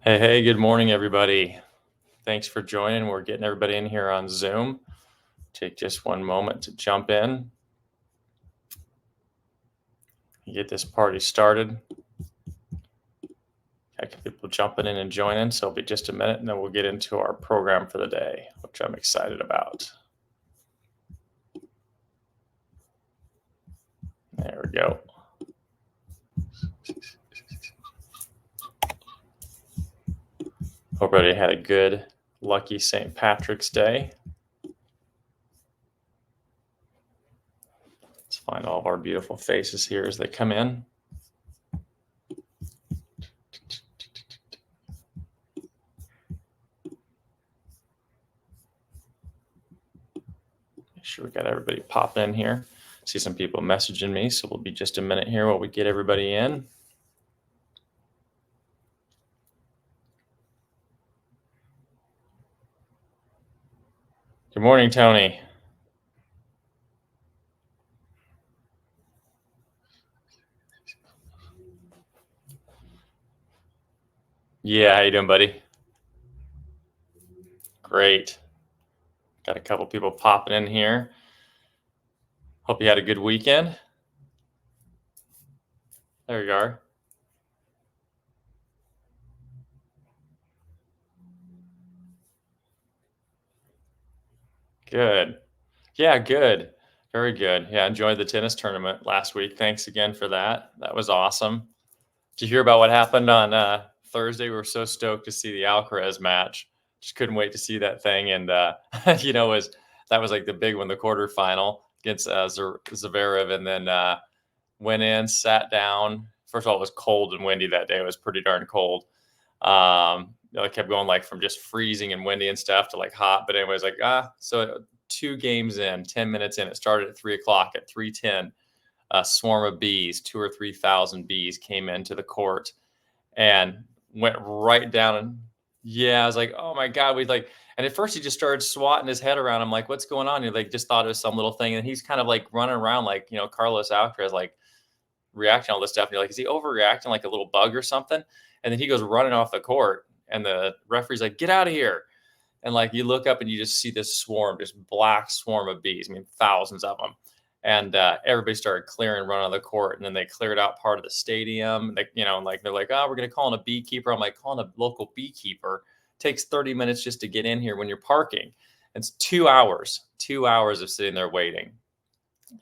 Hey, good morning, everybody. Thanks for joining. We're getting everybody in here on Zoom. Take just one moment to jump in, get this party started. Got people jumping in and joining, so it'll be just a minute, and then we'll get into our program for the day, which I'm excited about. There we go. Hope everybody had a good, lucky St. Patrick's Day. Let's find all of our beautiful faces here as they come in. Make sure we got everybody popping in here. See some people messaging me, so we'll be just a minute here while we get everybody in. Good morning, Tony. Yeah, how you doing, buddy? Great. Got a couple people popping in here. Hope you had a good weekend. There you are. Good. Yeah, good. Very good. Yeah, enjoyed the tennis tournament last week. Thanks again for that. That was awesome. Did you hear about what happened on Thursday? We were so stoked to see the Alcaraz match. Just couldn't wait to see that thing. And that was like the big one, the quarterfinal against Zverev, and then went in, sat down. First of all, it was cold and windy that day. It was pretty darn cold. It kept going like from just freezing and windy and stuff to like hot. But anyways, so 2 games in, 10 minutes in, it started at 3:00. At 3:10, a swarm of bees, 2 or 3,000 bees came into the court and went right down. And yeah, I was like, oh my God, and at first he just started swatting his head around. I'm like, what's going on? He like just thought it was some little thing. And he's kind of like running around like, Carlos Alcaraz, like reacting to all this stuff. And you're like, is he overreacting like a little bug or something? And then he goes running off the court, and the referee's like, get out of here. And like you look up and you just see this swarm, this black swarm of bees. I mean, thousands of them. And everybody started clearing, running on the court, and then they cleared out part of the stadium. They're like, oh, we're going to call in a beekeeper. I'm like, calling a local beekeeper takes 30 minutes just to get in here when you're parking. It's 2 hours of sitting there waiting.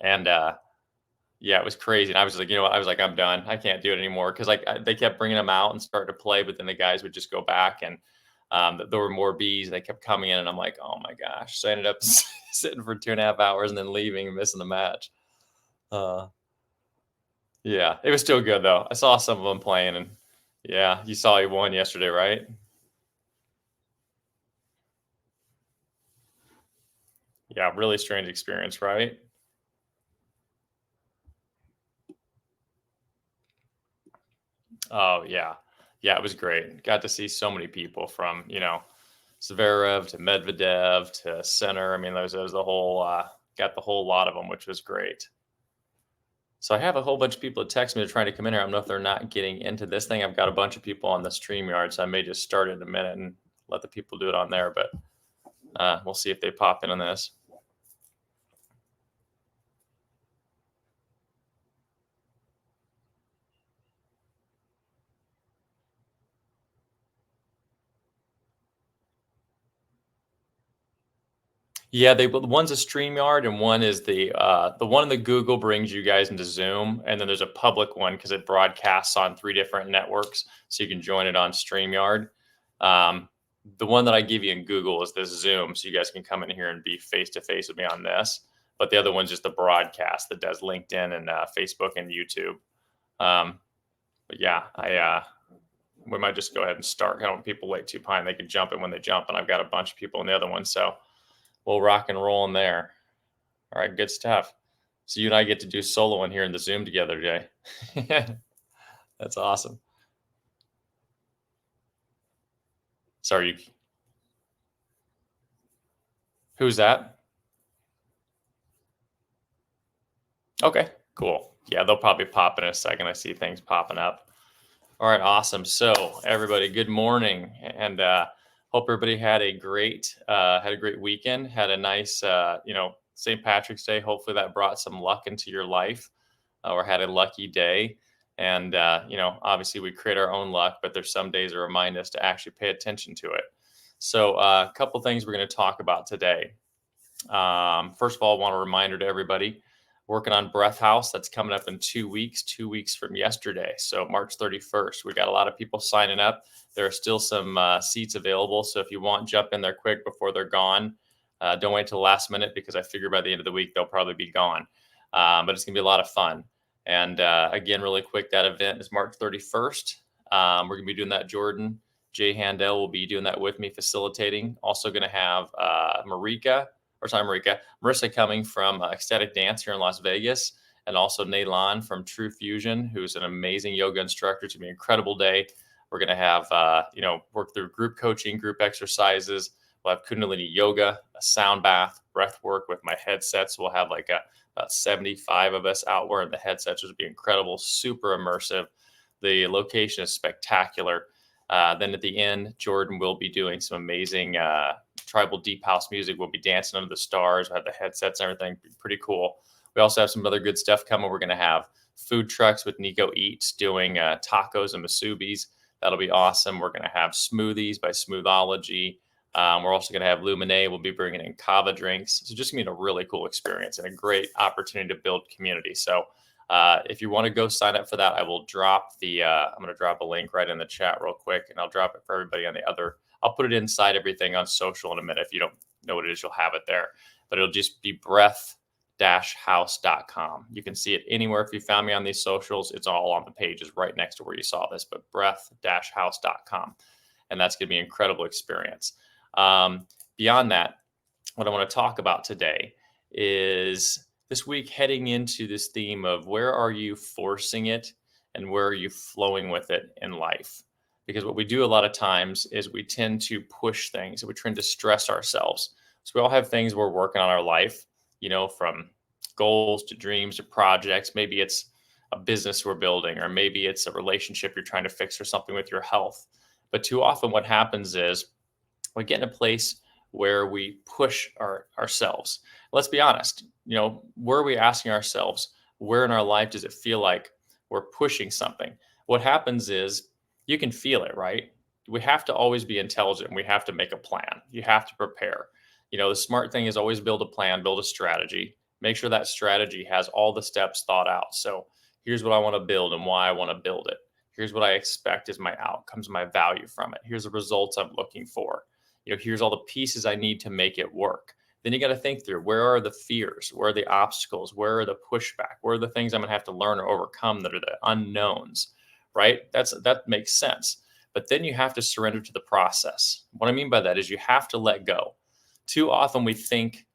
And yeah, it was crazy. And I was like, I was like, I'm done. I can't do it anymore. Cause they kept bringing them out and starting to play, but then the guys would just go back, and there were more bees. They kept coming in, and I'm like, oh my gosh. So I ended up sitting for 2.5 hours and then leaving and missing the match. Yeah, it was still good though. I saw some of them playing, and yeah, you saw he won yesterday, right? Yeah, really strange experience, right? Oh yeah. Yeah, it was great. Got to see so many people from, Zverev to Medvedev to Center. I mean, there was the whole got the whole lot of them, which was great. So I have a whole bunch of people that text me they're trying to come in here. I don't know if they're not getting into this thing. I've got a bunch of people on the StreamYard, so I may just start in a minute and let the people do it on there. But we'll see if they pop in on this. Yeah, one's a StreamYard, and one is the one in the Google brings you guys into Zoom, and then there's a public one because it broadcasts on 3 different networks, so you can join it on StreamYard. The one that I give you in Google is this Zoom, so you guys can come in here and be face to face with me on this. But the other one's just the broadcast that does LinkedIn and Facebook and YouTube. But yeah, we might just go ahead and start. I don't want people wait too behind. They can jump in when they jump, and I've got a bunch of people in the other one, so we'll rock and roll in there. All right, good stuff. So you and I get to do solo in here in the Zoom together today. That's awesome. Sorry, who's that? Okay, cool. Yeah, they'll probably pop in a second. I see things popping up. All right, awesome. So, everybody, good morning, and hope everybody had a great weekend. Had a nice, St. Patrick's Day. Hopefully, that brought some luck into your life, or had a lucky day. And obviously, we create our own luck, but there's some days that remind us to actually pay attention to it. So, a couple things we're going to talk about today. First of all, I want a reminder to everybody working on Breath House. That's coming up in 2 weeks, 2 weeks from yesterday. So March 31st. We got a lot of people signing up. There are still some seats available. So if you want, jump in there quick before they're gone. Don't wait till the last minute because I figure by the end of the week, they'll probably be gone. But it's going to be a lot of fun. And again, really quick, that event is March 31st. We're going to be doing that. Jordan Jay Handel will be doing that with me, facilitating. Also going to have Marissa coming from Ecstatic Dance here in Las Vegas, and also Naylan from True Fusion, who's an amazing yoga instructor. It's gonna be an incredible day. We're gonna have work through group coaching, group exercises. We'll have Kundalini yoga, a sound bath, breath work with my headsets. We'll have about 75 of us out wearing the headsets, which will be incredible, super immersive. The location is spectacular. Then at the end, Jordan will be doing some amazing tribal deep house music. We'll be dancing under the stars. We'll have the headsets and everything. Pretty cool. We also have some other good stuff coming. We're going to have food trucks with Nico Eats doing tacos and masubis. That'll be awesome. We're going to have smoothies by Smoothology. We're also going to have Lumine. We'll be bringing in kava drinks. So just going to be a really cool experience and a great opportunity to build community. So if you want to go sign up for that, I will drop I'm going to drop a link right in the chat real quick, and I'll drop it for everybody on the other. I'll put it inside everything on social in a minute. If you don't know what it is, you'll have it there. But it'll just be breath-house.com. You can see it anywhere. If you found me on these socials, it's all on the pages right next to where you saw this, but breath-house.com. And that's going to be an incredible experience. Beyond that, what I want to talk about today is this week heading into this theme of where are you forcing it and where are you flowing with it in life? Because what we do a lot of times is we tend to push things and we tend to stress ourselves. So we all have things we're working on in our life, from goals to dreams to projects. Maybe it's a business we're building, or maybe it's a relationship you're trying to fix, or something with your health. But too often what happens is we get in a place where we push ourselves. Let's be honest, where are we asking ourselves, where in our life does it feel like we're pushing something? What happens is you can feel it, right? We have to always be intelligent. We have to make a plan. You have to prepare. The smart thing is always build a plan, build a strategy, make sure that strategy has all the steps thought out. So here's what I want to build and why I want to build it. Here's what I expect is my outcomes, my value from it. Here's the results I'm looking for. Here's all the pieces I need to make it work. Then you got to think through, where are the fears? Where are the obstacles? Where are the pushback? Where are the things I'm going to have to learn or overcome that are the unknowns, right? That makes sense. But then you have to surrender to the process. What I mean by that is you have to let go. Too often we think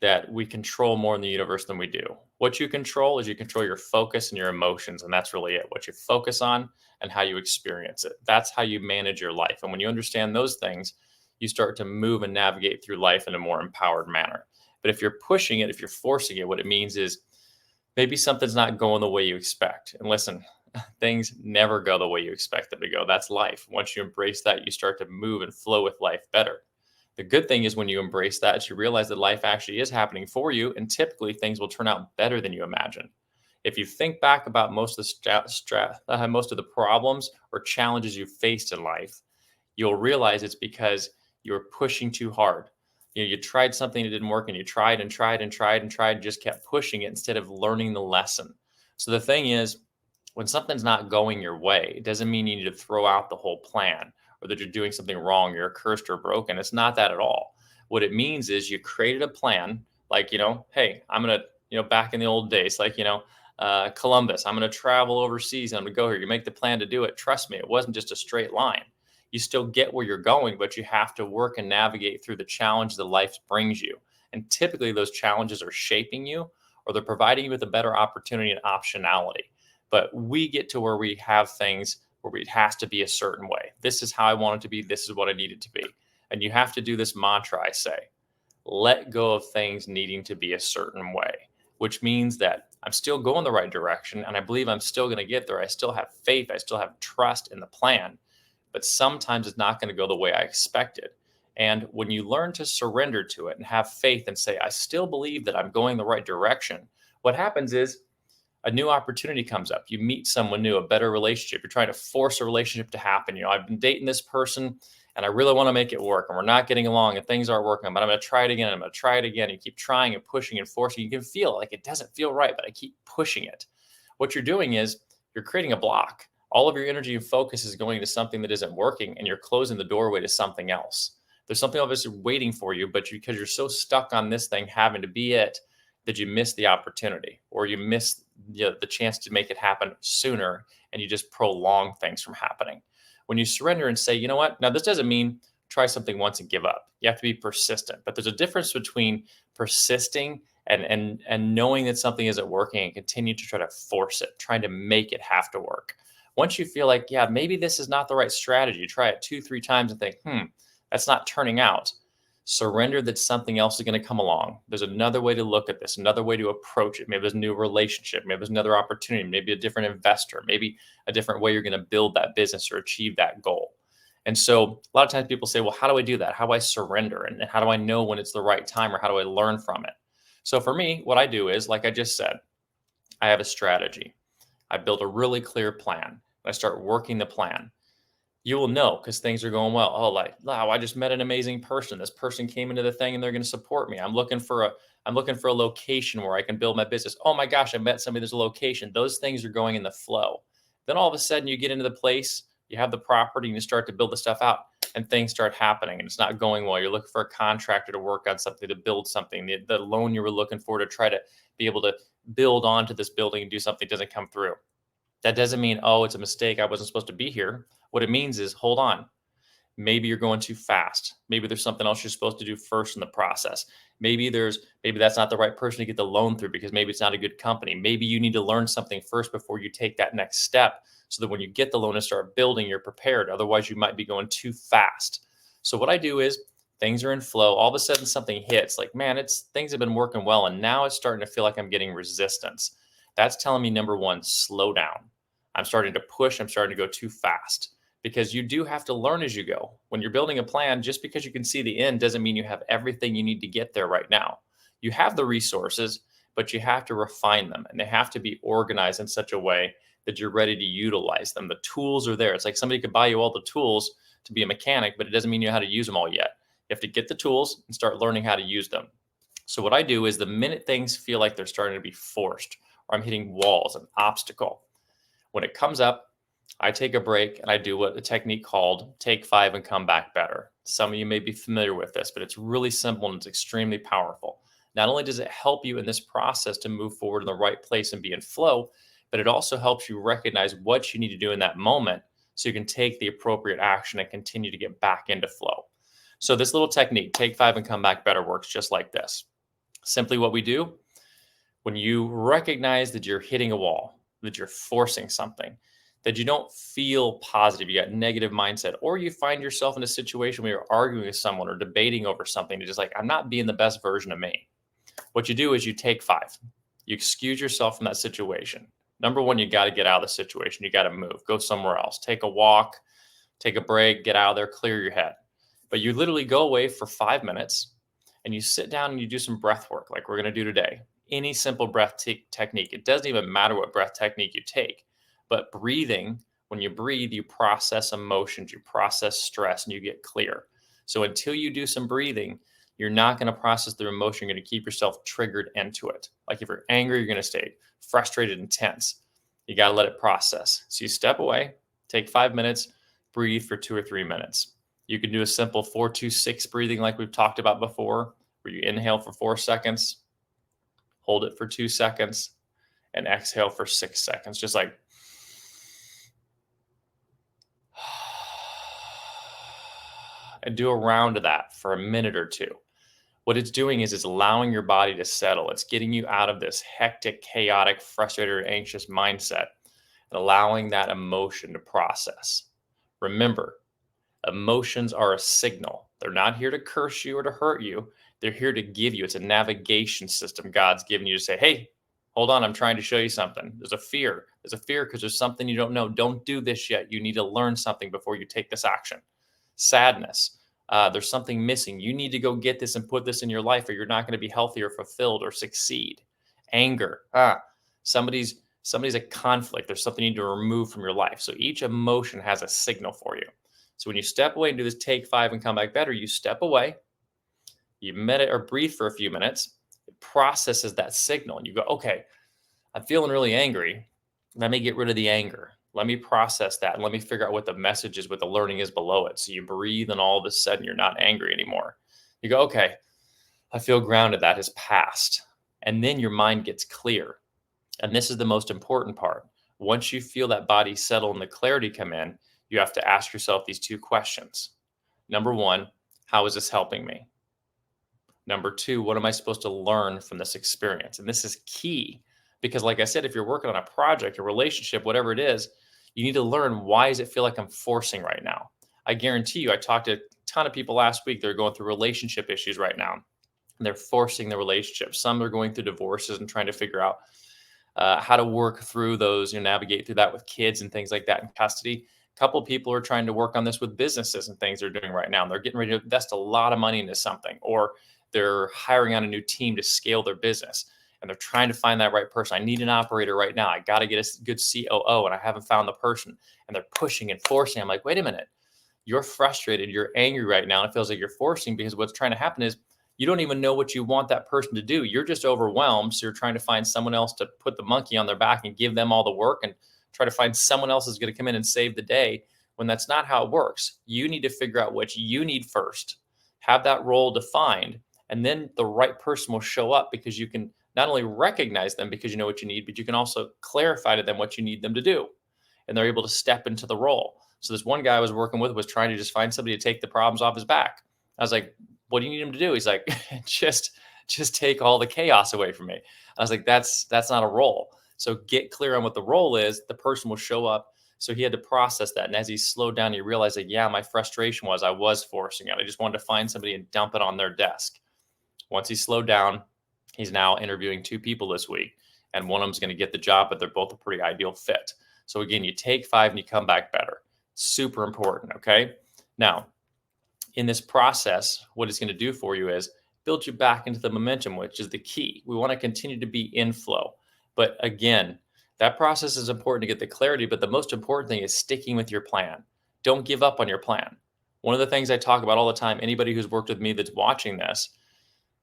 that we control more in the universe than we do. What you control is you control your focus and your emotions, and that's really it. What you focus on and how you experience it. That's how you manage your life. And when you understand those things, you start to move and navigate through life in a more empowered manner. But if you're pushing it, if you're forcing it, what it means is maybe something's not going the way you expect. And listen, things never go the way you expect them to go. That's life. Once you embrace that, you start to move and flow with life better. The good thing is when you embrace that, you realize that life actually is happening for you, and typically things will turn out better than you imagine. If you think back about most of the problems or challenges you've faced in life, you'll realize it's because you're pushing too hard. You tried something that didn't work, and you tried and tried and tried and tried and just kept pushing it instead of learning the lesson. So the thing is, when something's not going your way, it doesn't mean you need to throw out the whole plan or that you're doing something wrong, you're cursed or broken. It's not that at all. What it means is you created a plan, like, hey, I'm going to, back in the old days, like, Columbus, I'm going to travel overseas. I'm going to go here. You make the plan to do it. Trust me, it wasn't just a straight line. You still get where you're going, but you have to work and navigate through the challenges that life brings you. And typically those challenges are shaping you, or they're providing you with a better opportunity and optionality. But we get to where we have things where it has to be a certain way. This is how I want it to be. This is what I need it to be. And you have to do this mantra, I say, let go of things needing to be a certain way, which means that I'm still going the right direction and I believe I'm still going to get there. I still have faith. I still have trust in the plan, but sometimes it's not going to go the way I expected. And when you learn to surrender to it and have faith and say, I still believe that I'm going the right direction, what happens is a new opportunity comes up. You meet someone new, a better relationship. You're trying to force a relationship to happen. I've been dating this person and I really want to make it work and we're not getting along and things aren't working, but I'm going to try it again. I'm going to try it again. You keep trying and pushing and forcing. You can feel like it doesn't feel right, but I keep pushing it. What you're doing is you're creating a block. All of your energy and focus is going to something that isn't working and you're closing the doorway to something else. There's something obviously waiting for you, but because you're so stuck on this thing having to be it, that you miss the opportunity or you miss the chance to make it happen sooner and you just prolong things from happening. When you surrender and say, you know what, now this doesn't mean try something once and give up. You have to be persistent, but there's a difference between persisting and knowing that something isn't working and continue to try to force it, trying to make it have to work. Once you feel like, yeah, maybe this is not the right strategy, you try it 2-3 times and think, that's not turning out. Surrender that something else is going to come along. There's another way to look at this, another way to approach it. Maybe there's a new relationship. Maybe there's another opportunity, maybe a different investor, maybe a different way you're going to build that business or achieve that goal. And so a lot of times people say, well, how do I do that? How do I surrender? And how do I know when it's the right time or how do I learn from it? So for me, what I do is, like I just said, I have a strategy. I build a really clear plan. I start working the plan. You will know because things are going well. Oh, like, wow, I just met an amazing person. This person came into the thing and they're going to support me. I'm looking for a location where I can build my business. Oh my gosh, I met somebody, there's a location. Those things are going in the flow. Then all of a sudden you get into the place, you have the property and you start to build the stuff out and things start happening and it's not going well. You're looking for a contractor to work on something, to build something. The loan you were looking for to try to be able to build onto this building and do something doesn't come through. That doesn't mean, oh, it's a mistake. I wasn't supposed to be here. What it means is, hold on. Maybe you're going too fast. Maybe there's something else you're supposed to do first in the process. Maybe that's not the right person to get the loan through because maybe it's not a good company. Maybe you need to learn something first before you take that next step so that when you get the loan and start building, you're prepared. Otherwise, you might be going too fast. So what I do is things are in flow. All of a sudden something hits like, man, things have been working well. And now it's starting to feel like I'm getting resistance. That's telling me, number one, slow down. I'm starting to push. I'm starting to go too fast because you do have to learn as you go. When you're building a plan, just because you can see the end doesn't mean you have everything you need to get there right now. You have the resources, but you have to refine them and they have to be organized in such a way that you're ready to utilize them. The tools are there. It's like somebody could buy you all the tools to be a mechanic, but it doesn't mean you know how to use them all yet. You have to get the tools and start learning how to use them. So what I do is the minute things feel like they're starting to be forced or I'm hitting walls, an obstacle, when it comes up, I take a break and I do what a technique called take 5 and come back better. Some of you may be familiar with this, but it's really simple and it's extremely powerful. Not only does it help you in this process to move forward in the right place and be in flow, but it also helps you recognize what you need to do in that moment so you can take the appropriate action and continue to get back into flow. So this little technique, take 5 and come back better, works just like this. Simply what we do, when you recognize that you're hitting a wall, that you're forcing something, that you don't feel positive, you got negative mindset, or you find yourself in a situation where you're arguing with someone or debating over something, you're just like, I'm not being the best version of me. What you do is you take 5. You excuse yourself from that situation. Number one, you got to get out of the situation. You got to move, go somewhere else, take a walk, take a break, get out of there, clear your head. But you literally go away for 5 minutes and you sit down and you do some breath work like we're going to do today. Any simple breath technique. It doesn't even matter what breath technique you take, but breathing, when you breathe, you process emotions, you process stress, and you get clear. So until you do some breathing, you're not going to process the emotion. You're going to keep yourself triggered into it. Like if you're angry, you're going to stay frustrated and tense. You got to let it process. So you step away, take 5 minutes, breathe for 2 or 3 minutes. You can do a simple 4-2-6 breathing like we've talked about before, where you inhale for 4 seconds, hold it for 2 seconds, and exhale for 6 seconds. Just like, and do a round of that for a minute or two. What it's doing is it's allowing your body to settle. It's getting you out of this hectic, chaotic, frustrated, or anxious mindset and allowing that emotion to process. Remember, emotions are a signal. They're not here to curse you or to hurt you. They're here to give you. It's a navigation system God's given you to say, hey, Hold on, I'm trying to show you something. There's a fear. There's a fear because there's something you don't know. Don't do this yet. You need to learn something before you take this action. Sadness. There's something missing. You need to go get this and put this in your life, or you're not going to be healthy or fulfilled or succeed. Anger. Somebody's a conflict. There's something you need to remove from your life. So each emotion has a signal for you. So when you step away and do this take 5 and come back better, you step away, you meditate or breathe for a few minutes. It processes that signal, and you go, okay, I'm feeling really angry. Let me get rid of the anger. Let me process that. And let me figure out what the message is, what the learning is below it. So you breathe, and all of a sudden you're not angry anymore. You go, okay, I feel grounded. That has passed. And then your mind gets clear. And this is the most important part. Once you feel that body settle and the clarity come in, you have to ask yourself these 2 questions. Number 1, how is this helping me? Number 2, what am I supposed to learn from this experience? And this is key because, like I said, if you're working on a project, a relationship, whatever it is, you need to learn, why does it feel like I'm forcing right now? I guarantee you, I talked to a ton of people last week. They're going through relationship issues right now, and they're forcing the relationship. Some are going through divorces and trying to figure out how to work through those, navigate through that with kids and things like that in custody. A couple of people are trying to work on this with businesses and things they're doing right now. And they're getting ready to invest a lot of money into something, or they're hiring on a new team to scale their business. And they're trying to find that right person. I need an operator right now. I got to get a good COO, and I haven't found the person. And they're pushing and forcing. I'm like, wait a minute. You're frustrated. You're angry right now. And it feels like you're forcing, because what's trying to happen is you don't even know what you want that person to do. You're just overwhelmed. So you're trying to find someone else to put the monkey on their back and give them all the work, and try to find someone else is going to come in and save the day, when that's not how it works. You need to figure out what you need first, have that role defined, and then the right person will show up, because you can not only recognize them because you know what you need, but you can also clarify to them what you need them to do. And they're able to step into the role. So this one guy I was working with was trying to just find somebody to take the problems off his back. I was like, what do you need him to do? He's like, just take all the chaos away from me. I was like, that's not a role. So get clear on what the role is. The person will show up. So he had to process that. And as he slowed down, he realized that, yeah, my frustration was I was forcing it. I just wanted to find somebody and dump it on their desk. Once he slowed down, he's now interviewing 2 people this week, and one of them is going to get the job, but they're both a pretty ideal fit. So again, you take 5 and you come back better. Super important. Okay. Now, in this process, what it's going to do for you is build you back into the momentum, which is the key. We want to continue to be in flow. But again, that process is important to get the clarity. But the most important thing is sticking with your plan. Don't give up on your plan. One of the things I talk about all the time, anybody who's worked with me that's watching this,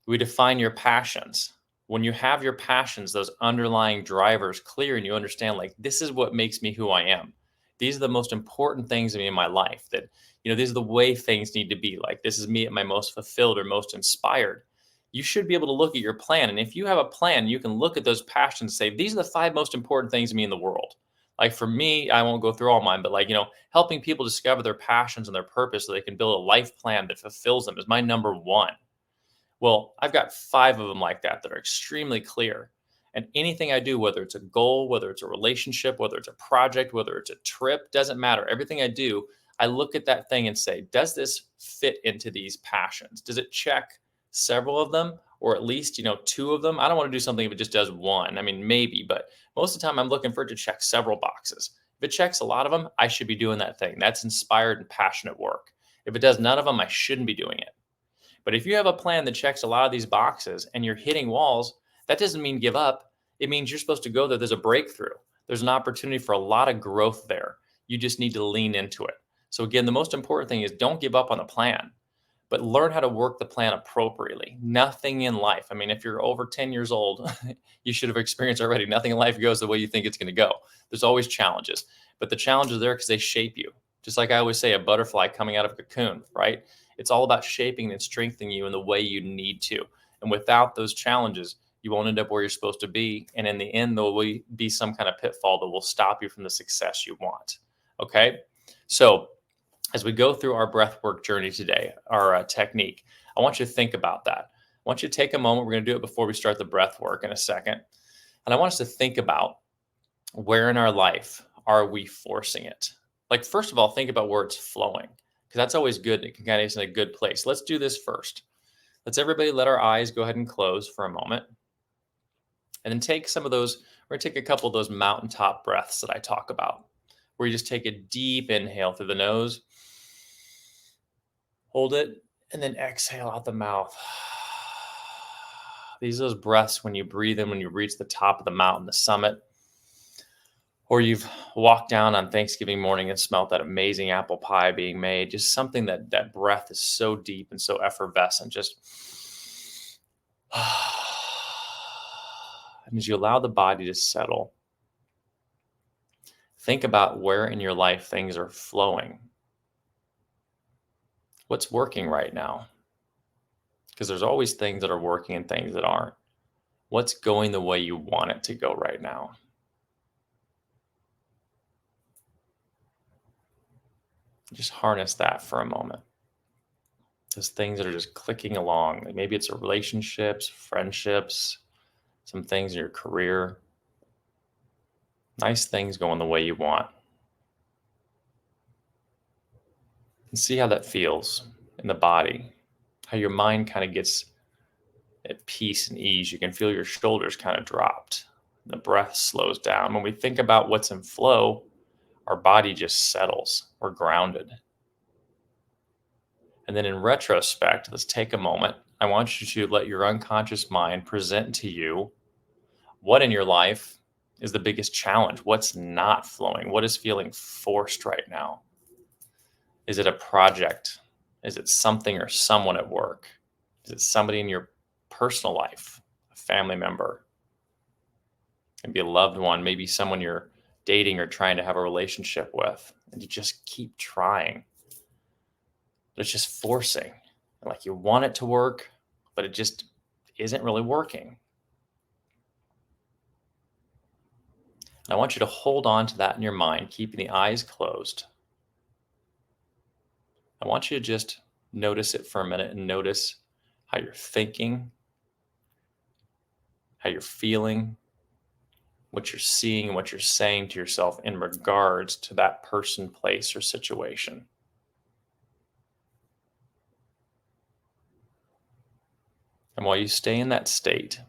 we define your passions. When you have your passions, those underlying drivers clear, and you understand, like, this is what makes me who I am. These are the most important things to me in my life, that, these are the way things need to be. Like, this is me at my most fulfilled or most inspired. You should be able to look at your plan. And if you have a plan, you can look at those passions and say, these are the 5 most important things to me in the world. Like for me, I won't go through all mine, but helping people discover their passions and their purpose so they can build a life plan that fulfills them is my number 1. Well, I've got 5 of them like that are extremely clear. And anything I do, whether it's a goal, whether it's a relationship, whether it's a project, whether it's a trip, doesn't matter. Everything I do, I look at that thing and say, does this fit into these passions? Does it check several of them, or at least, 2 of them? I don't want to do something if it just does 1. I mean, maybe, but most of the time I'm looking for it to check several boxes. If it checks a lot of them, I should be doing that thing. That's inspired and passionate work. If it does none of them, I shouldn't be doing it. But if you have a plan that checks a lot of these boxes and you're hitting walls, that doesn't mean give up. It means you're supposed to go there. There's a breakthrough. There's an opportunity for a lot of growth there. You just need to lean into it. So again, the most important thing is don't give up on the plan, but learn how to work the plan appropriately. Nothing in life. I mean, if you're over 10 years old, you should have experienced already. Nothing in life goes the way you think it's going to go. There's always challenges, but the challenges are there because they shape you. Just like I always say, a butterfly coming out of a cocoon, right? It's all about shaping and strengthening you in the way you need to. And without those challenges, you won't end up where you're supposed to be. And in the end, there will be some kind of pitfall that will stop you from the success you want. Okay. So as we go through our breathwork journey today, our technique, I want you to think about that. I want you to take a moment. We're going to do it before we start the breathwork in a second. And I want us to think about, where in our life are we forcing it? Like, first of all, think about where it's flowing, because that's always good. It can kind of is in a good place. Let's do this first. Let's everybody let our eyes go ahead and close for a moment. And then take some of those, we're going to take a couple of those mountaintop breaths that I talk about, where you just take a deep inhale through the nose, hold it, and then exhale out the mouth. These are those breaths when you breathe in, when you reach the top of the mountain, the summit, or you've walked down on Thanksgiving morning and smelt that amazing apple pie being made. Just something that breath is so deep and so effervescent. Just and as you allow the body to settle, think about where in your life things are flowing. What's working right now? Because there's always things that are working and things that aren't. What's going the way you want it to go right now? Just harness that for a moment. Those things that are just clicking along. Like maybe it's relationships, friendships, some things in your career. Nice things going the way you want. And see how that feels in the body. How your mind kind of gets at peace and ease. You can feel your shoulders kind of dropped. The breath slows down. When we think about what's in flow, our body just settles. We're grounded. And then in retrospect, let's take a moment. I want you to let your unconscious mind present to you what in your life is the biggest challenge. What's not flowing? What is feeling forced right now? Is it a project? Is it something or someone at work? Is it somebody in your personal life, a family member, maybe a loved one, maybe someone you're dating or trying to have a relationship with, and you just keep trying? It's just forcing. Like you want it to work, but it just isn't really working. And I want you to hold on to that in your mind, keeping the eyes closed. I want you to just notice it for a minute and notice how you're thinking, how you're feeling, what you're seeing, what you're saying to yourself in regards to that person, place, or situation. And while you stay in that state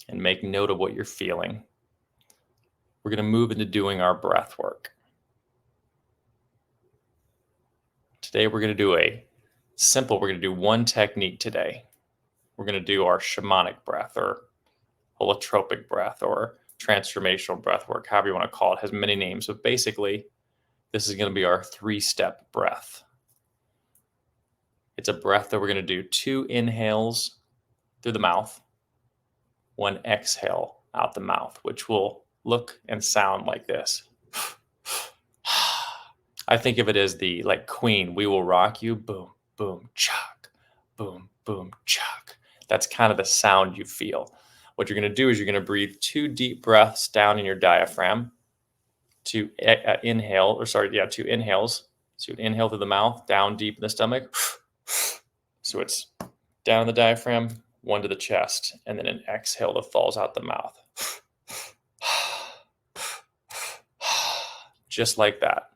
and make note of what you're feeling, we're going to move into doing our breath work. Today, we're going to do we're going to do one technique today. We're going to do our shamanic breath or holotropic breath or transformational breath work, however you want to call it. It has many names, but basically, this is going to be our 3-step breath. It's a breath that we're going to do 2 inhales through the mouth, 1 exhale out the mouth, which will look and sound like this. I think of it as the like Queen, "We Will Rock You," boom, boom, chuck, boom, boom, chuck. That's kind of the sound you feel. What you're going to do is you're going to breathe 2 deep breaths down in your diaphragm. 2 inhales. So you inhale through the mouth, down deep in the stomach. So it's down the diaphragm, 1 to the chest, and then an exhale that falls out the mouth. Just like that.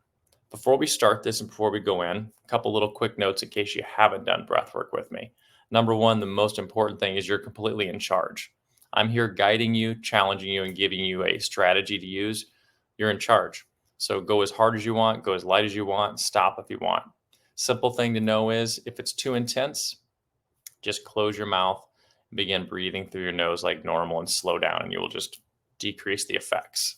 Before we start this and before we go in, a couple little quick notes in case you haven't done breath work with me. Number 1, the most important thing is you're completely in charge. I'm here guiding you, challenging you, and giving you a strategy to use. You're in charge. So go as hard as you want, go as light as you want, stop if you want. Simple thing to know is if it's too intense, just close your mouth and begin breathing through your nose like normal and slow down, and you will just decrease the effects.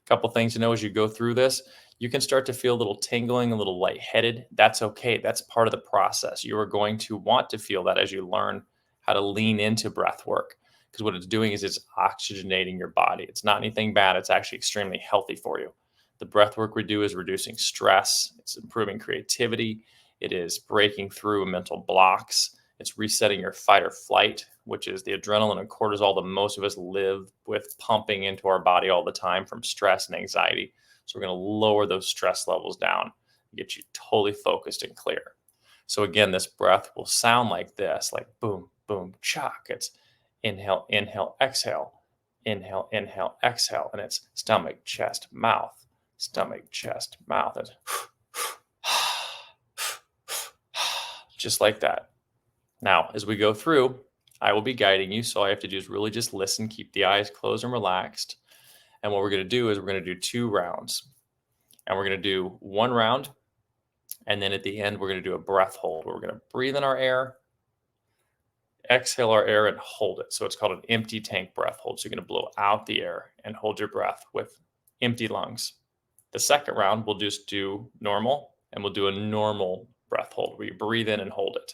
A couple things to know as you go through this. You can start to feel a little tingling, a little lightheaded. That's okay. That's part of the process. You are going to want to feel that as you learn how to lean into breath work, because what it's doing is it's oxygenating your body. It's not anything bad. It's actually extremely healthy for you. The breath work we do is reducing stress. It's improving creativity. It is breaking through mental blocks. It's resetting your fight or flight, which is the adrenaline and cortisol that most of us live with pumping into our body all the time from stress and anxiety. So we're going to lower those stress levels down, get you totally focused and clear. So again, this breath will sound like this, like boom, boom, chuck. It's inhale, inhale, exhale, inhale, inhale, exhale. And it's stomach, chest, mouth, stomach, chest, mouth. It's just like that. Now, as we go through, I will be guiding you. So all you have to do is really just listen, keep the eyes closed and relaxed. And what we're going to do is we're going to do 2 rounds. And we're going to do 1 round. And then at the end, we're going to do a breath hold where we're going to breathe in our air, exhale our air, and hold it. So it's called an empty tank breath hold. So you're going to blow out the air and hold your breath with empty lungs. The second round, we'll just do normal, and we'll do a normal breath hold where you breathe in and hold it.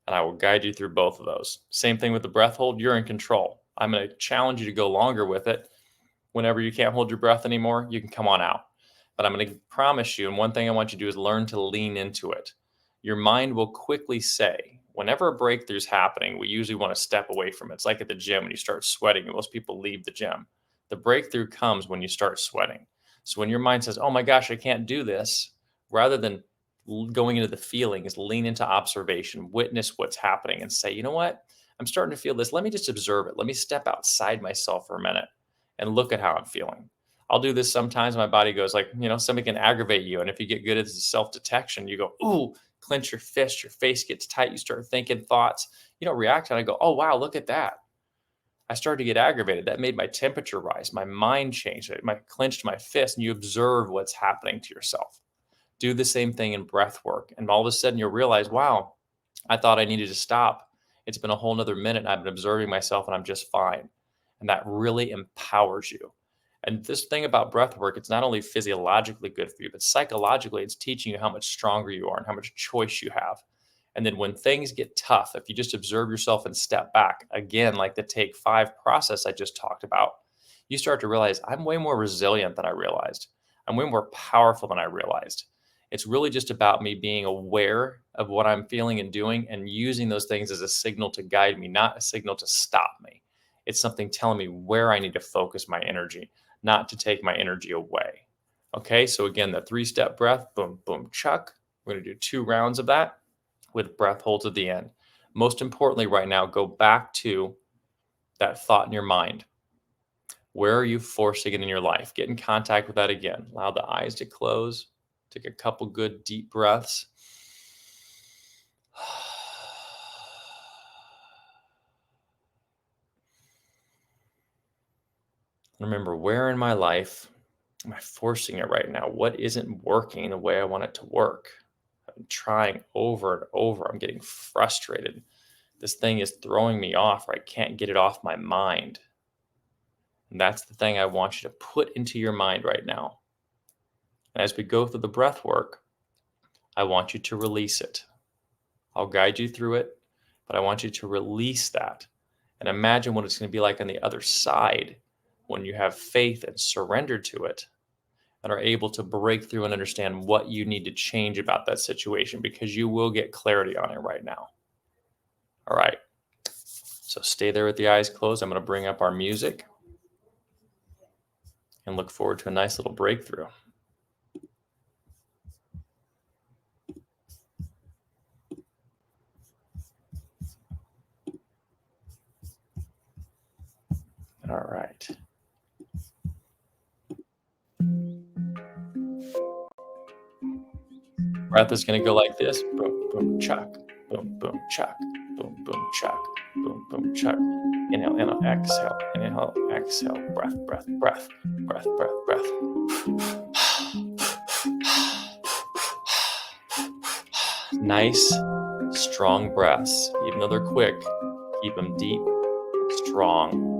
And I will guide you through both of those. Same thing with the breath hold. You're in control. I'm going to challenge you to go longer with it. Whenever you can't hold your breath anymore, you can come on out. But I'm going to promise you, and one thing I want you to do is learn to lean into it. Your mind will quickly say, whenever a breakthrough is happening, we usually want to step away from it. It's like at the gym when you start sweating, and most people leave the gym. The breakthrough comes when you start sweating. So when your mind says, oh my gosh, I can't do this, rather than going into the feelings, lean into observation, witness what's happening, and say, you know what? I'm starting to feel this. Let me just observe it. Let me step outside myself for a minute and look at how I'm feeling. I'll do this sometimes. My body goes like, somebody can aggravate you. And if you get good at self-detection, you go, ooh, clench your fist, your face gets tight. You start thinking thoughts. You don't react. And I go, oh, wow, look at that. I started to get aggravated. That made my temperature rise. My mind changed. I clenched my fist, and you observe what's happening to yourself. Do the same thing in breath work. And all of a sudden you'll realize, wow, I thought I needed to stop. It's been a whole nother minute and I've been observing myself and I'm just fine. And that really empowers you. And this thing about breath work, it's not only physiologically good for you, but psychologically, it's teaching you how much stronger you are and how much choice you have. And then when things get tough, if you just observe yourself and step back, again, like the take 5 process I just talked about, you start to realize I'm way more resilient than I realized. I'm way more powerful than I realized. It's really just about me being aware of what I'm feeling and doing and using those things as a signal to guide me, not a signal to stop me. It's something telling me where I need to focus my energy, not to take my energy away. Okay, so again, the 3-step breath, boom, boom, chuck. We're going to do 2 rounds of that with breath holds at the end. Most importantly, right now, go back to that thought in your mind. Where are you forcing it in your life? Get in contact with that again. Allow the eyes to close. Take a couple good deep breaths. Remember, where in my life am I forcing it right now? What isn't working the way I want it to work? I'm trying over and over. I'm getting frustrated. This thing is throwing me off, or I can't get it off my mind. And that's the thing I want you to put into your mind right now. And as we go through the breath work, I want you to release it. I'll guide you through it, but I want you to release that and imagine what it's going to be like on the other side when you have faith and surrender to it and are able to break through and understand what you need to change about that situation, because you will get clarity on it right now. All right. So stay there with the eyes closed. I'm going to bring up our music and look forward to a nice little breakthrough. All right. Breath is going to go like this. Boom, boom, chuck. Boom, boom, chuck. Boom, boom, chuck. Boom, boom, chuck. Inhale, inhale, exhale. Inhale, exhale. Breath, breath, breath. Breath, breath, breath. Nice, strong breaths. Even though they're quick, keep them deep and strong.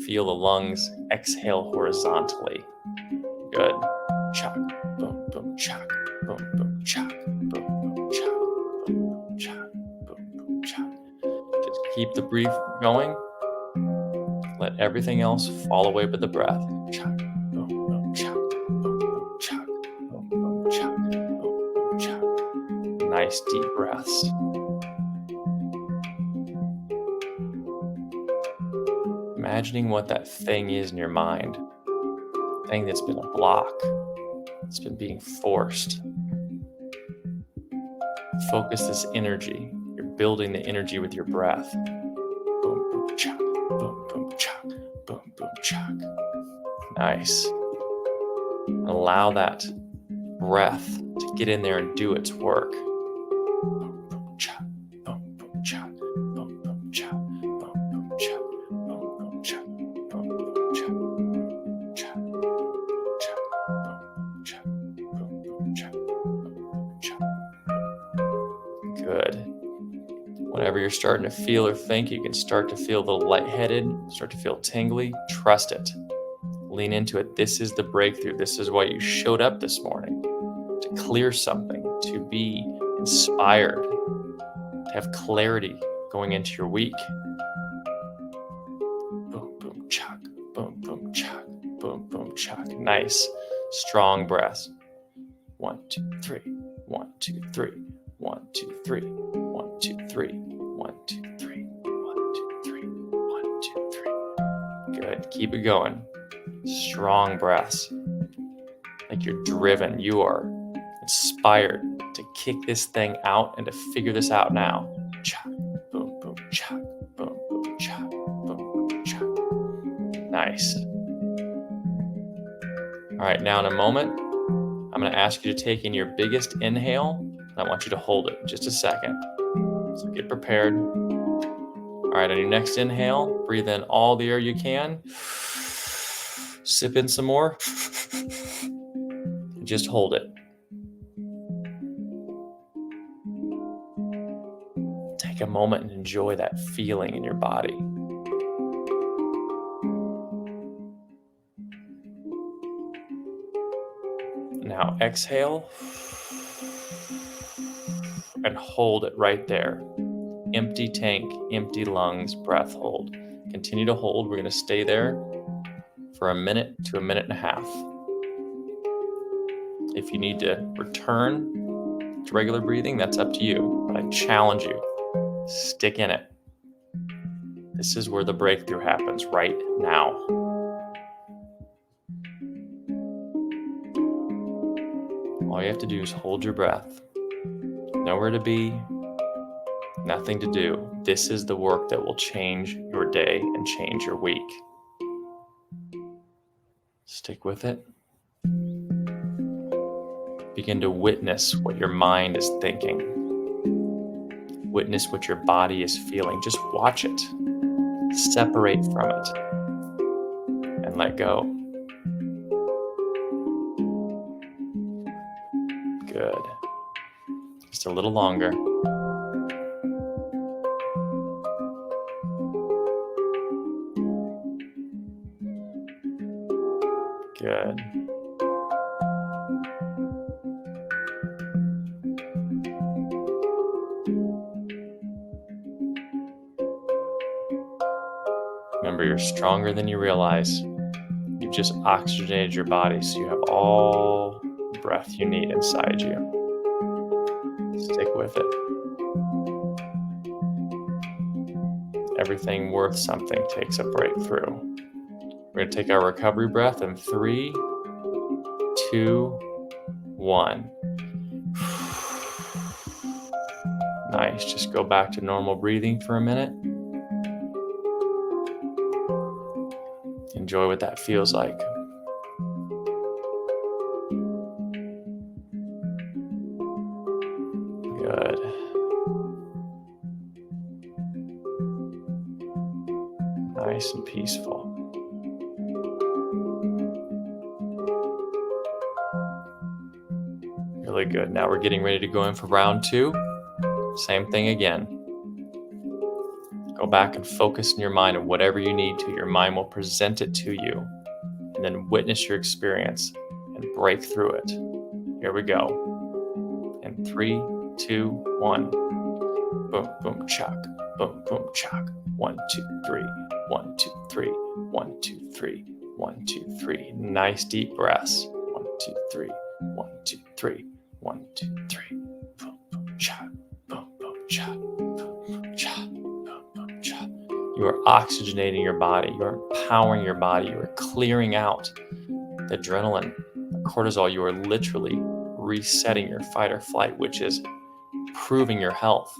Feel the lungs exhale horizontally. Good. Chuck. Boom, boom, chuck. Boom, boom, chuck. Boom, boom, chuck. Boom, boom, chuck. Boom, boom, chuck. Just keep the breath going. Let everything else fall away with the breath. Chuck. Boom, boom, chuck. Boom, boom, chuck. Boom, boom, chuck. Boom, boom, chuck. Nice deep breaths. Imagining what that thing is in your mind. Thing that's been a block. It's been being forced. Focus this energy. You're building the energy with your breath. Boom, boom, chuck. Boom, boom, chuck. Boom, boom, chuck. Nice. Allow that breath to get in there and do its work. Boom, boom, chuck. Boom, boom, chuck. Boom, boom, chuck. Whatever you're starting to feel or think, you can start to feel a little lightheaded, start to feel tingly. Trust it. Lean into it. This is the breakthrough. This is why you showed up this morning, to clear something, to be inspired, to have clarity going into your week. Boom, boom, chuck. Boom, boom, chuck. Boom, boom, chuck. Nice, strong breaths. 1, 2, 3. 1, 2, 3. 1, 2, 3. 1, 2, 3. 1, 2, 3. 1, 2, 3. 1, 2, 3. Good. Keep it going. Strong breaths. Like you're driven. You are inspired to kick this thing out and to figure this out now. Chuck. Boom, boom, chuck. Boom, boom, chuck. Boom, boom, chuck. Nice. All right. Now in a moment, I'm going to ask you to take in your biggest inhale. And I want you to hold it just a second. So get prepared. All right, on your next inhale, breathe in all the air you can. Sip in some more. And just hold it. Take a moment and enjoy that feeling in your body. Now exhale and hold it right there. Empty tank, empty lungs, breath hold. Continue to hold. We're going to stay there for 1 minute to 1.5 minutes. If you need to return to regular breathing, that's up to you. But I challenge you, stick in it. This is where the breakthrough happens right now. All you have to do is hold your breath. Nowhere to be, nothing to do. This is the work that will change your day and change your week. Stick with it. Begin to witness what your mind is thinking. Witness what your body is feeling. Just watch it. Separate from it. And let go. Good. Just a little longer. Good. Remember, you're stronger than you realize. You've just oxygenated your body, so you have all the breath you need inside you. Stick with it. Everything worth something takes a breakthrough. We're going to take our recovery breath in 3, 2, 1. Nice. Just go back to normal breathing for a minute. Enjoy what that feels like. Good. Nice and peaceful. Really good. Now we're getting ready to go in for round 2. Same thing again. Go back and focus in your mind on whatever you need to. Your mind will present it to you. And then witness your experience and break through it. Here we go. In 3, 2, 1. Boom, boom, chuck. Boom, boom, chuck. 1, 2, 3. 1, 2, 3. 1, 2, 3. 1, 2, 3. Nice deep breaths. 1, 2, 3. 1, 2, 3. 1, 2, 3. Boom, boom, chuck. Boom, boom, chuck. Boom, boom, chuck. Boom, boom, chuck. You are oxygenating your body. You are empowering your body. You are clearing out the adrenaline, the cortisol. You are literally resetting your fight or flight, which is improving your health,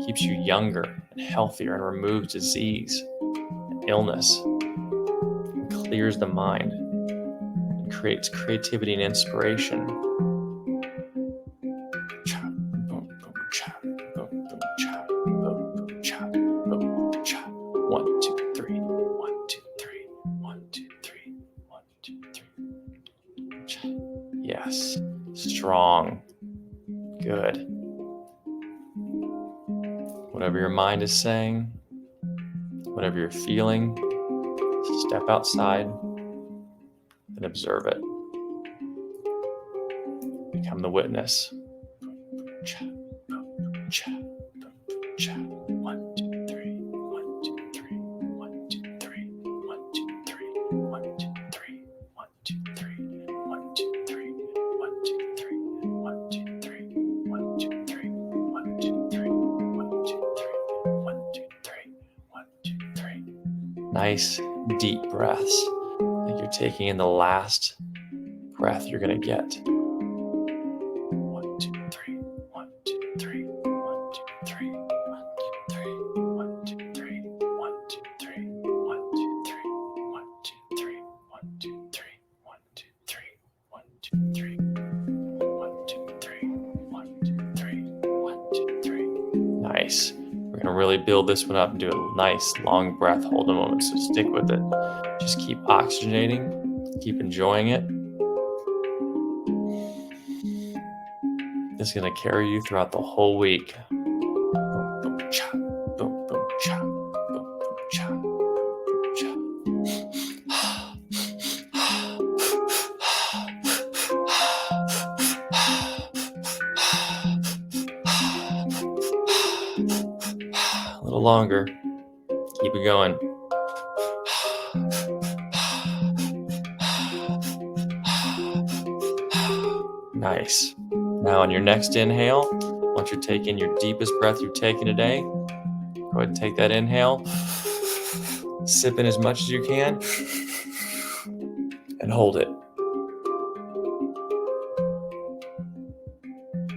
keeps you younger and healthier, and removes disease and illness, and clears the mind, and creates creativity and inspiration. Cha, boom, boom, cha, boom, boom, cha, boom, boom, cha, boom, boom, cha. 1, 2, 3. 1, 2, 3. 1, 2, 3. 1, 2, 3. Cha. Yes. Strong. Good. Whatever your mind is saying, whatever you're feeling, step outside and observe it. Become the witness. One, two, three. 1, 2, 3. 1, 2, 3. 1, 2, 3. 1, 2, 3. 1, 2, 3. 1, 2, 3. 1, 2, 3. 1, 2, 3. 1, 2, 3. 1, 2, 3. 1, 2, 3. 1, 2, 3. 1, 2, 3. Nice deep breaths. Like you're taking in the last breath you're going to get. 1, 2, 3. 1, 2, 3. 1, 2, 3. 1, 2, 3. 1, 2, 3. 1, 2, 3. 1, 2, 3. 1, 2, 3. 1, 2, 3. 1, 2, 3. 1, 2, 3. 1, 2, 3. 1, 2, 3. 1, 2, 3. Nice. We're going to really build this one up and do a nice long breath hold a moment. So stick with it. Just keep oxygenating. Keep enjoying it. This is going to carry you throughout the whole week. Boom, boom, cha. Boom, boom, cha. Boom, boom, cha. Boom, cha. A little longer. Keep it going. Nice. Now on your next inhale, once you're taking your deepest breath you've taken today, go ahead and take that inhale. Sip in as much as you can and hold it.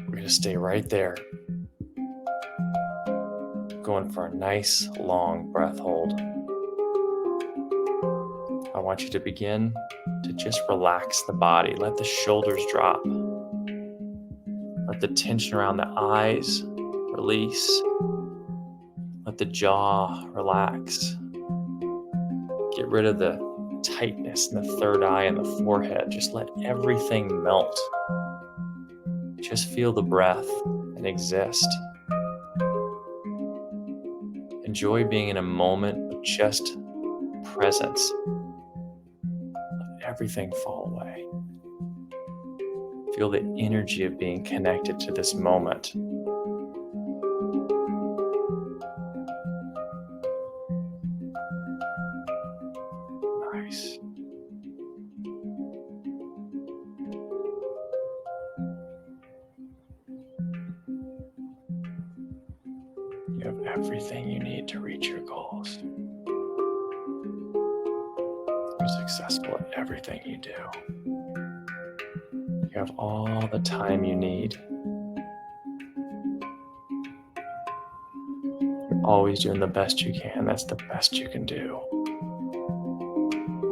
We're going to stay right there. Going for a nice long breath hold. I want you to begin to just relax the body. Let the shoulders drop. Let the tension around the eyes release. Let the jaw relax. Get rid of the tightness in the third eye and the forehead. Just let everything melt. Just feel the breath and exist. Enjoy being in a moment of just presence. Let everything fall away. Feel the energy of being connected to this moment. Nice. You have everything you need to reach your goals. You're successful at everything you do. You have all the time you need. You're always doing the best you can. That's the best you can do.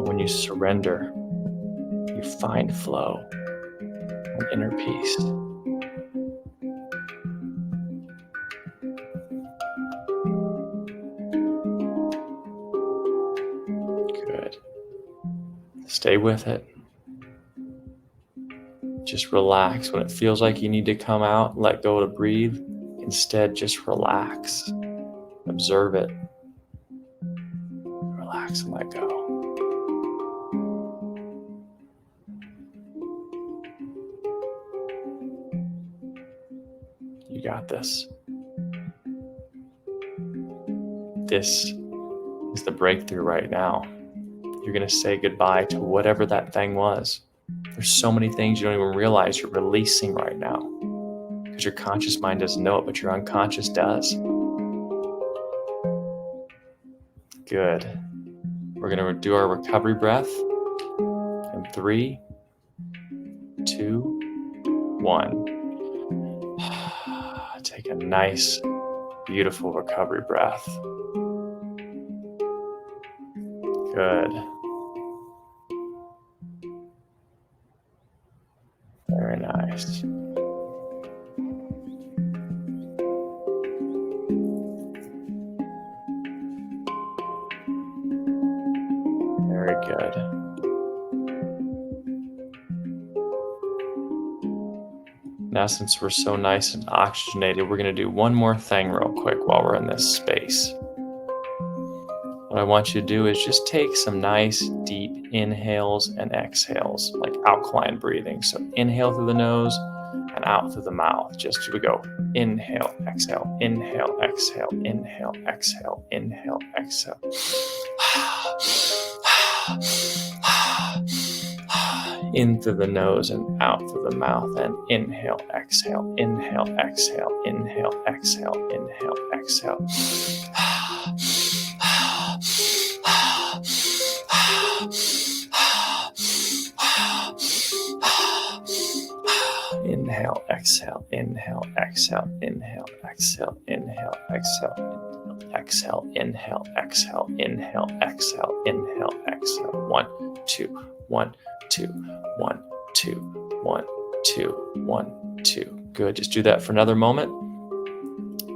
When you surrender, you find flow and inner peace. Good. Stay with it. Just relax. When it feels like you need to come out, let go to breathe. Instead, just relax. Observe it. Relax and let go. You got this. This is the breakthrough right now. You're going to say goodbye to whatever that thing was. There's so many things you don't even realize you're releasing right now because your conscious mind doesn't know it, but your unconscious does. Good. We're going to do our recovery breath in 3, 2, 1. Take a nice, beautiful recovery breath. Good. Very nice. Very good. Now, since we're so nice and oxygenated, we're going to do one more thing real quick while we're in this space. What I want you to do is just take some nice deep inhales and exhales, like alkaline breathing. So inhale through the nose and out through the mouth. Just we go inhale, exhale, inhale, exhale, inhale, exhale, inhale, exhale. In through the nose and out through the mouth, and inhale, exhale, inhale, exhale, inhale, exhale, inhale, exhale. Inhale, exhale, inhale, exhale, inhale, exhale, inhale, exhale, exhale, inhale, exhale, inhale, exhale, inhale, exhale. 1, 2, 1, 2, 1, 2, 1, 2, 1, 2. Good. Just do that for another moment.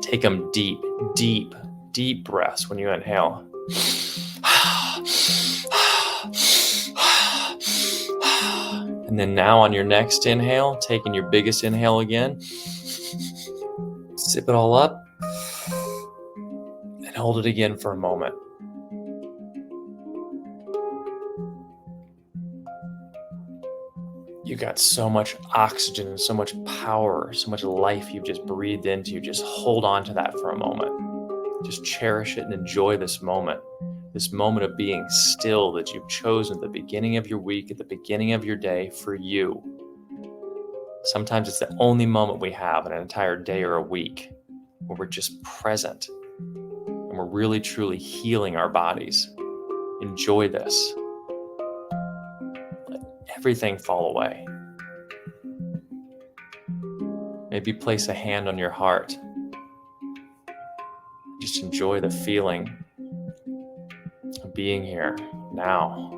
Take them deep, deep, deep breaths when you inhale. And then now on your next inhale, taking your biggest inhale again, sip it all up and hold it again for a moment. You got so much oxygen and so much power, so much life you've just breathed into. Just hold on to that for a moment. Just cherish it and enjoy this moment of being still that you've chosen at the beginning of your week, at the beginning of your day for you. Sometimes it's the only moment we have in an entire day or a week where we're just present and we're really truly healing our bodies. Enjoy this. Let everything fall away. Maybe place a hand on your heart. Just enjoy the feeling of being here now.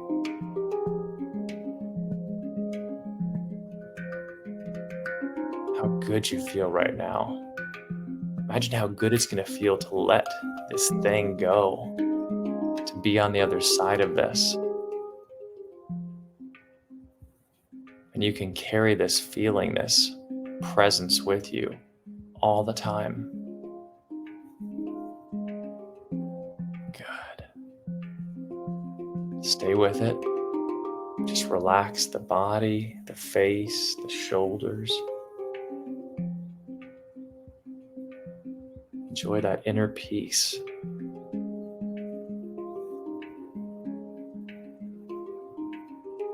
How good you feel right now. Imagine how good it's going to feel to let this thing go, to be on the other side of this. And you can carry this feeling, this presence with you all the time. Good. Stay with it. Just relax the body, the face, the shoulders. Enjoy that inner peace.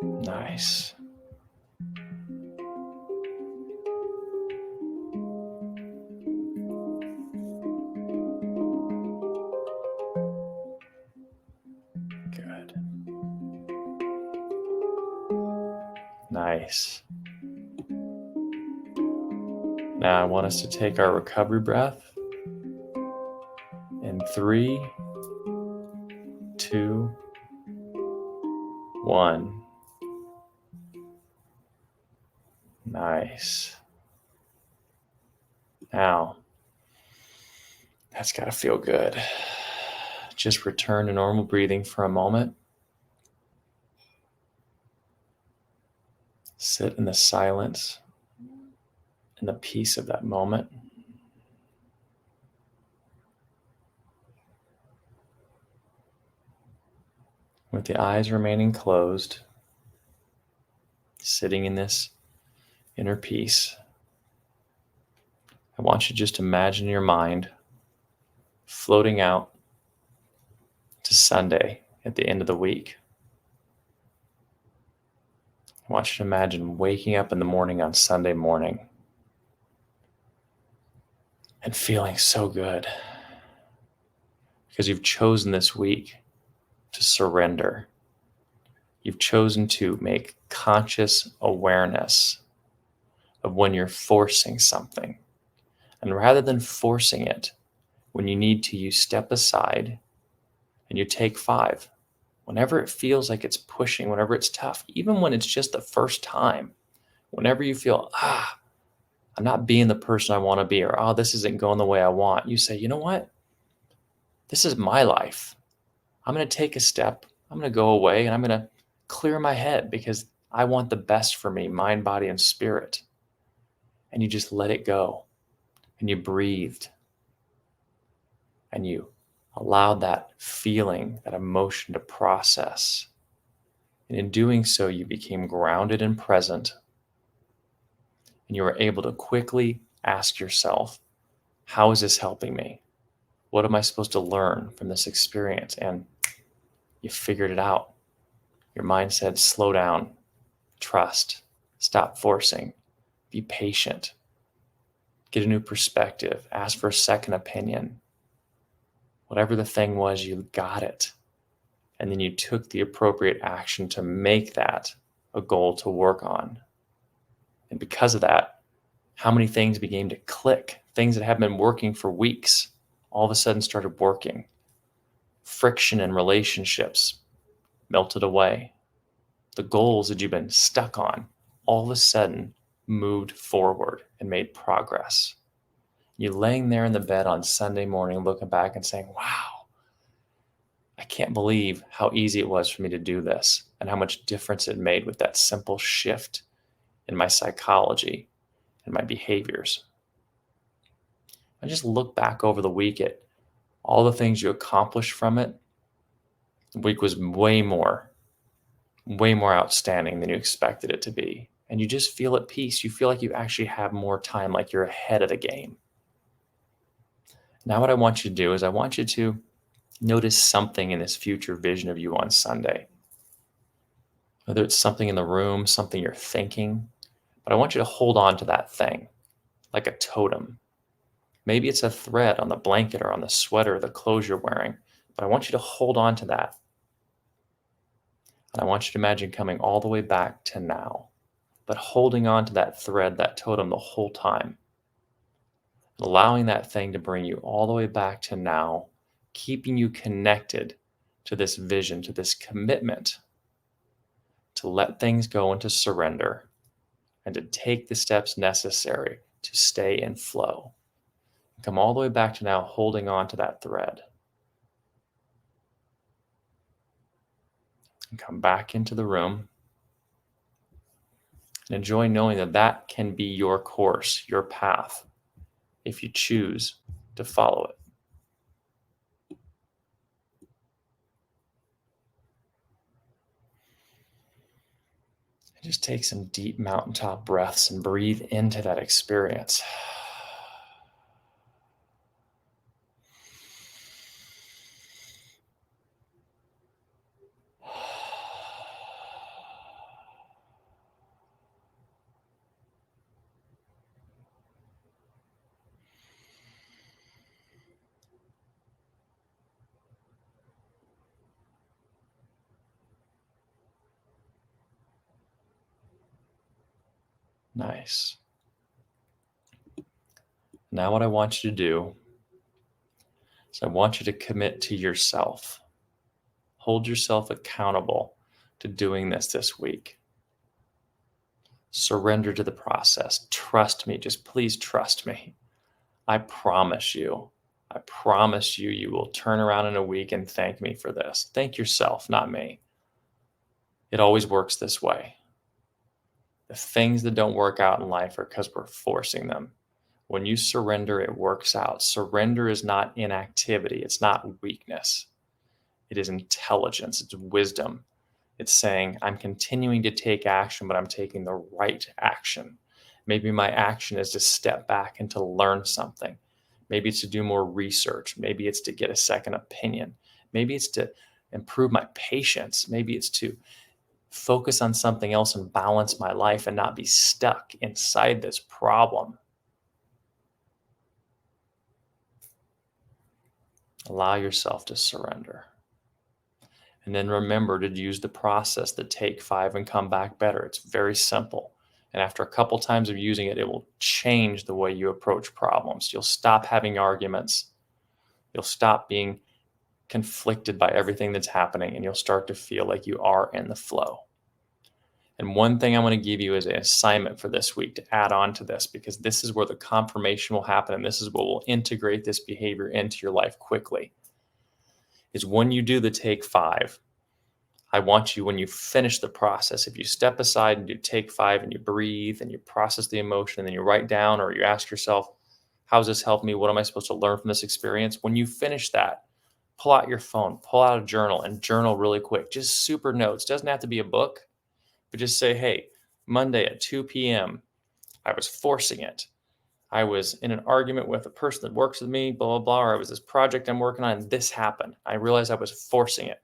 Nice. Good. Nice. Now I want us to take our recovery breath in 3, 2, 1. Nice. Now, that's got to feel good. Just return to normal breathing for a moment. Sit in the silence and the peace of that moment. With the eyes remaining closed, sitting in this inner peace, I want you to just imagine your mind floating out to Sunday at the end of the week. I want you to imagine waking up in the morning on Sunday morning and feeling so good because you've chosen this week to surrender. You've chosen to make conscious awareness of when you're forcing something. And rather than forcing it, when you need to, you step aside and you take 5. Whenever it feels like it's pushing, whenever it's tough, even when it's just the first time, whenever you feel, I'm not being the person I want to be, or, this isn't going the way I want, you say, you know what? This is my life. I'm going to take a step. I'm going to go away and I'm going to clear my head because I want the best for me, mind, body, and spirit. and you just let it go, and you breathed, and you allowed that feeling, that emotion to process. And in doing so, you became grounded and present, and you were able to quickly ask yourself, how is this helping me? What am I supposed to learn from this experience? And you figured it out. Your mind said, slow down, trust, stop forcing, be patient, get a new perspective, ask for a second opinion. Whatever the thing was, you got it. And then you took the appropriate action to make that a goal to work on. And because of that, how many things began to click? Things that have been working for weeks all of a sudden started working. Friction in relationships melted away. The goals that you've been stuck on all of a sudden moved forward and made progress. You're laying there in the bed on Sunday morning looking back and saying, wow, I can't believe how easy it was for me to do this and how much difference it made with that simple shift in my psychology and my behaviors. I just look back over the week at all the things you accomplished from it. The week was way more outstanding than you expected it to be. And you just feel at peace. You feel like you actually have more time, like you're ahead of the game. Now, what I want you to do is I want you to notice something in this future vision of you on Sunday. Whether it's something in the room, something you're thinking, but I want you to hold on to that thing like a totem. Maybe it's a thread on the blanket or on the sweater or the clothes you're wearing, but I want you to hold on to that. And I want you to imagine coming all the way back to now, but holding on to that thread, that totem the whole time. Allowing that thing to bring you all the way back to now, keeping you connected to this vision, to this commitment to let things go and to surrender and to take the steps necessary to stay in flow. Come all the way back to now, holding on to that thread. And come back into the room and enjoy knowing that that can be your course, your path, if you choose to follow it. And just take some deep mountaintop breaths and breathe into that experience. Nice. Now what I want you to do is I want you to commit to yourself. Hold yourself accountable to doing this week. Surrender to the process. Trust me. Just please trust me. I promise you, you will turn around in a week and thank me for this. Thank yourself, not me. It always works this way. The things that don't work out in life are because we're forcing them. When you surrender, it works out. Surrender is not inactivity. It's not weakness. It is intelligence. It's wisdom. It's saying, I'm continuing to take action, but I'm taking the right action. Maybe my action is to step back and to learn something. Maybe it's to do more research. Maybe it's to get a second opinion. Maybe it's to improve my patience. Maybe it's to focus on something else and balance my life and not be stuck inside this problem. Allow yourself to surrender. And then remember to use the process, the take 5 and come back better. It's very simple. And after a couple times of using it, it will change the way you approach problems. You'll stop having arguments. You'll stop being conflicted by everything that's happening, and you'll start to feel like you are in the flow. And one thing I want to give you as an assignment for this week to add on to this, because this is where the confirmation will happen, and this is what will integrate this behavior into your life quickly, is when you do the take 5, I want you, when you finish the process, if you step aside and you take 5 and you breathe and you process the emotion and then you write down or you ask yourself, how has this helped me? What am I supposed to learn from this experience? When you finish that, pull out your phone, pull out a journal and journal really quick. Just super notes. Doesn't have to be a book, but just say, hey, Monday at 2 p.m., I was forcing it. I was in an argument with a person that works with me, blah, blah, blah, or I was this project I'm working on, and this happened. I realized I was forcing it.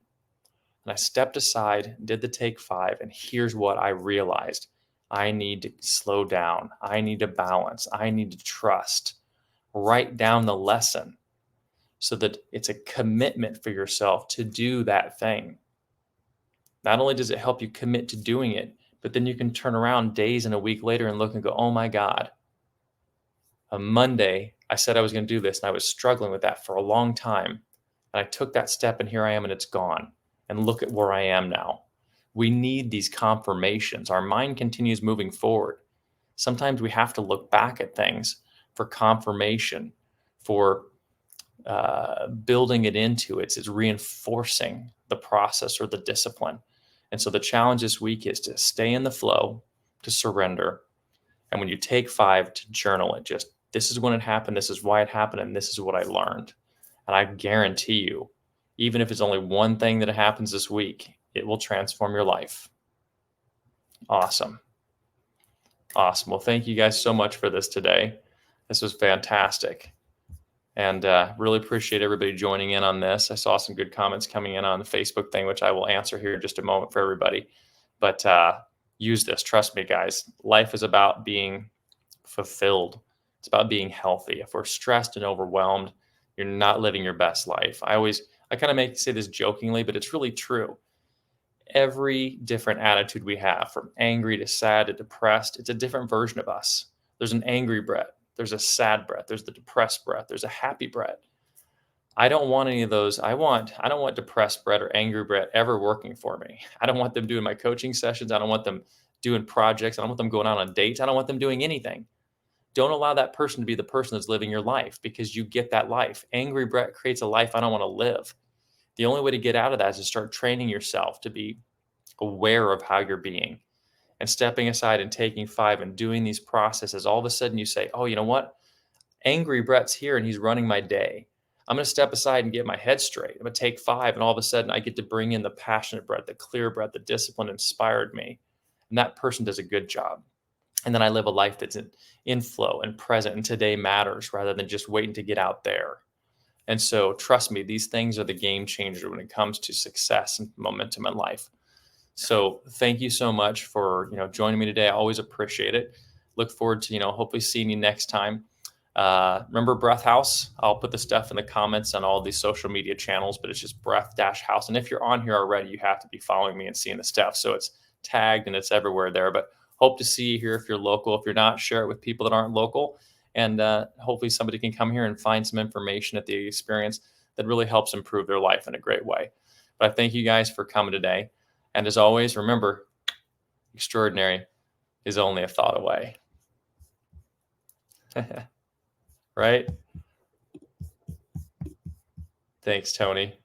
And I stepped aside, did the take 5, and here's what I realized. I need to slow down. I need to balance. I need to trust. Write down the lesson so that it's a commitment for yourself to do that thing. Not only does it help you commit to doing it, but then you can turn around days and a week later and look and go, oh my God, on Monday, I said I was going to do this, and I was struggling with that for a long time. And I took that step, and here I am, and it's gone. And look at where I am now. We need these confirmations. Our mind continues moving forward. Sometimes we have to look back at things for confirmation, for building it into it. It's reinforcing the process or the discipline. And so the challenge this week is to stay in the flow, to surrender. And when you take 5, to journal it, just this is when it happened, this is why it happened, and this is what I learned. And I guarantee you, even if it's only one thing that happens this week, it will transform your life. Awesome. Awesome. Well, thank you guys so much for this today. This was fantastic. And really appreciate everybody joining in on this. I saw some good comments coming in on the Facebook thing, which I will answer here in just a moment for everybody. But use this. Trust me, guys. Life is about being fulfilled. It's about being healthy. If we're stressed and overwhelmed, you're not living your best life. I kind of say this jokingly, but it's really true. Every different attitude we have, from angry to sad to depressed, it's a different version of us. There's an angry Brett. There's a sad Brett. There's the depressed Brett. There's a happy Brett. I don't want any of those. I don't want depressed Brett or angry Brett ever working for me. I don't want them doing my coaching sessions. I don't want them doing projects. I don't want them going out on dates. I don't want them doing anything. Don't allow that person to be the person that's living your life, because you get that life. Angry Brett creates a life I don't want to live. The only way to get out of that is to start training yourself to be aware of how you're being, and stepping aside and taking 5 and doing these processes. All of a sudden you say, oh, you know what? Angry Brett's here and he's running my day. I'm going to step aside and get my head straight. I'm going to take 5. And all of a sudden I get to bring in the passionate Brett, the clear Brett, the discipline inspired me. And that person does a good job. And then I live a life that's in flow and present, and today matters rather than just waiting to get out there. And so trust me, these things are the game changer when it comes to success and momentum in life. So thank you so much for joining me today. I always appreciate it. Look forward to hopefully seeing you next time. Remember Breath House? I'll put the stuff in the comments on all these social media channels, but it's just Breath-House. And if you're on here already, you have to be following me and seeing the stuff. So it's tagged and it's everywhere there. But hope to see you here if you're local. If you're not, share it with people that aren't local. And hopefully somebody can come here and find some information at the experience that really helps improve their life in a great way. But I thank you guys for coming today. And as always, remember, extraordinary is only a thought away. Right? Thanks, Tony.